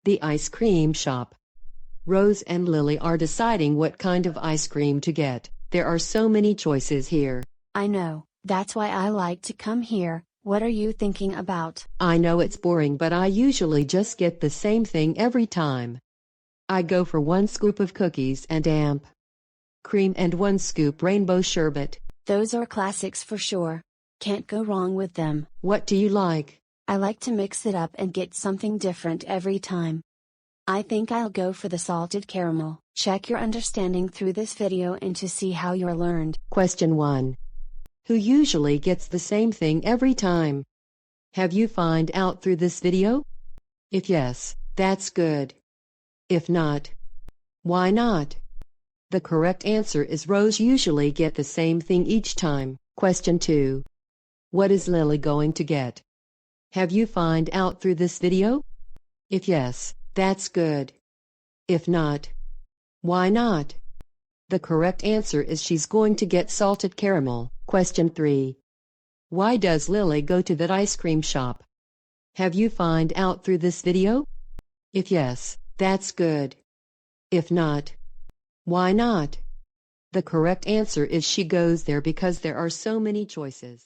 The ice cream shop. Rose and Lily are deciding what kind of ice cream to get. There are so many choices here. I know, that's why I like to come here. What are you thinking about? I know it's boring, but I usually just get the same thing every time. I go for 1 scoop of cookies and amp cream and 1 scoop rainbow sherbet. Those are classics for sure. Can't go wrong with them. What do you like? I like to mix it up and get something different every time. I think I'll go for the salted caramel. Check your understanding through this video and to see how you're learned. Question 1. Who usually gets the same thing every time? Have you find out through this video? If yes, that's good. If not, why not? The correct answer is Rose usually get the same thing each time. Question 2. What is Lily going to get? Have you find out through this video? If yes, that's good. If not, why not? The correct answer is she's going to get salted caramel. Question 3. Why does Lily go to that ice cream shop? Have you find out through this video? If yes, that's good. If not, why not? The correct answer is she goes there because there are so many choices.